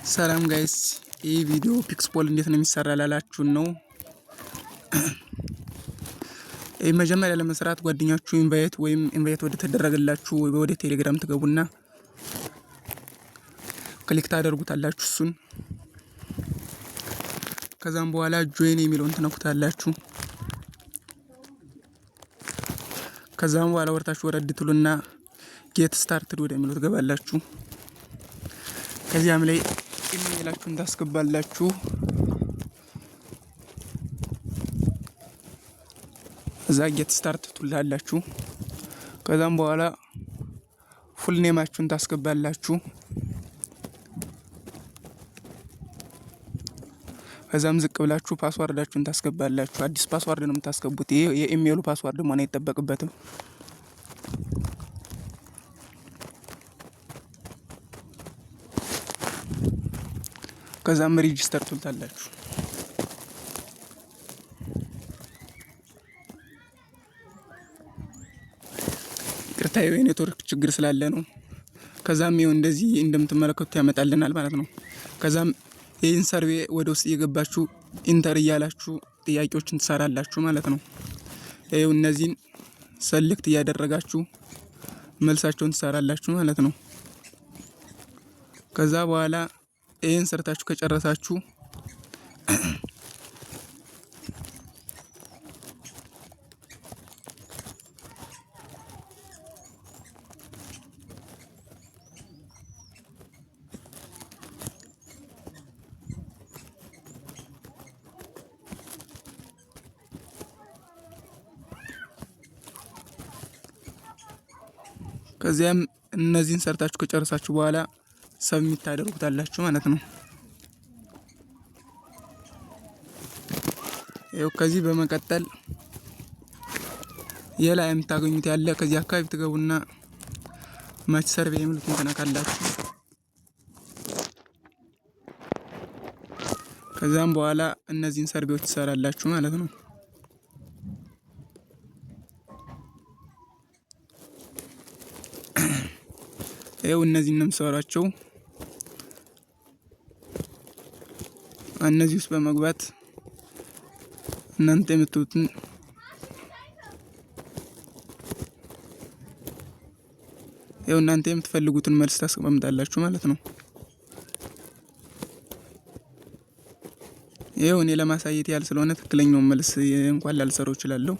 ሰላም ጋይስ ይህ ቪዲዮ ፒክስፖል እንዴት ነው የሚሰራ ላላችሁን ነው። መጀመሪያ ለመስራት ጓደኛችሁ ኢንቫይት ወደ ተደረገላችሁ ወደ ቴሌግራም ትገቡና ክሊክ ታደርጉታላችሁ እሱን። ከዛም በኋላ ጆይን የሚለውን ትነኩታላችሁ። ከዛም በኋላ ወርታችሁ ወረድ ትሉና ጌት ስታርትድ ወደሚለው ትገባላችሁ። ከዚያም ላይ ኢሜይላችሁን ታስገባላችሁ። እዛ ጌት ስታርት ትሉታላችሁ። ከዛም በኋላ ፉል ኔማችሁን ታስገባላችሁ። ከዛም ዝቅ ብላችሁ ፓስዋርዳችሁን ታስገባላችሁ። አዲስ ፓስዋርድ ነው የምታስገቡት። ይሄ የኢሜይሉ ፓስዋርድ መሆን አይጠበቅበትም። ከዛም ሬጂስተር ትሉታላችሁ። ይቅርታ የኔትወርክ ችግር ስላለ ነው። ከዛም ይኸው እንደዚህ እንደምትመለከቱት ያመጣልናል ማለት ነው። ከዛም ይህን ሰርቬ ወደ ውስጥ እየገባችሁ ኢንተር እያላችሁ ጥያቄዎችን ትሰራላችሁ ማለት ነው። ይኸው እነዚህን ሰሌክት እያደረጋችሁ መልሳቸውን ትሰራላችሁ ማለት ነው። ከዛ በኋላ ይህን ሰርታችሁ ከጨረሳችሁ ከዚያም እነዚህን ሰርታችሁ ከጨረሳችሁ በኋላ ሰብሚት ታደርጉታላችሁ ማለት ነው። ይኸው ከዚህ በመቀጠል የላይ የምታገኙት ያለ ከዚህ አካባቢ ትገቡና ማች ሰርቬይ የሚሉትን ትነካላችሁ። ከዛም በኋላ እነዚህን ሰርቬዎች ትሰራላችሁ ማለት ነው። ይኸው እነዚህን ነው የምሰራቸው። እነዚህ ውስጥ በመግባት እናንተ የምትሉትን ይኸው እናንተ የምትፈልጉትን መልስ ታስቀምጣላችሁ ማለት ነው። ይኸው እኔ ለማሳየት ያህል ስለሆነ ትክክለኛውን መልስ እንኳን ላልሰራው እችላለሁ።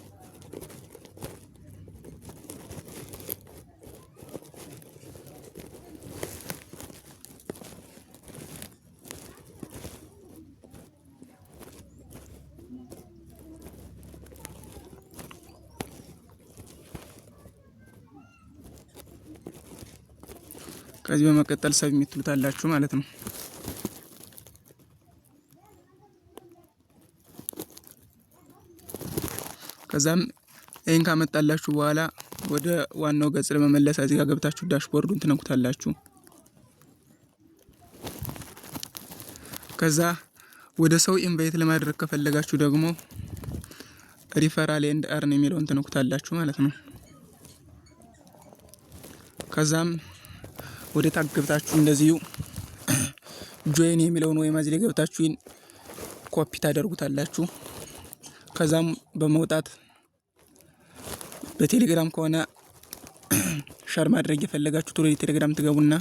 ከዚህ በመቀጠል ሰብሚት ትሉታላችሁ ማለት ነው። ከዛም ይሄን ካመጣላችሁ በኋላ ወደ ዋናው ገጽ ለመመለስ እዚህ ጋር ገብታችሁ ዳሽቦርዱን ትነኩታላችሁ። ከዛ ወደ ሰው ኢንቫይት ለማድረግ ከፈለጋችሁ ደግሞ ሪፈራል ኤንድ አርን የሚለውን ትነኩታላችሁ ማለት ነው። ከዛም ወደ ታግ ገብታችሁ እንደዚሁ ጆይን የሚለውን ወይ ማዝሌ ገብታችሁ ኮፒ ታደርጉታላችሁ። ከዛም በመውጣት በቴሌግራም ከሆነ ሸር ማድረግ የፈለጋችሁ ወደ ቴሌግራም ትገቡና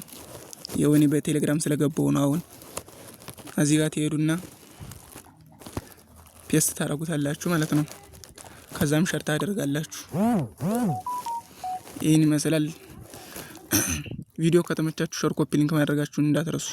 የወኔ በቴሌግራም ስለገባው ነው አሁን እዚህ ጋር ትሄዱና ፔስት ታደርጉታላችሁ ማለት ነው። ከዛም ሸር ታደርጋላችሁ። ይህን ይመስላል። ቪዲዮ ከተመቻችሁ ሸር ኮፒ ሊንክ ማድረጋችሁን እንዳትረሱ።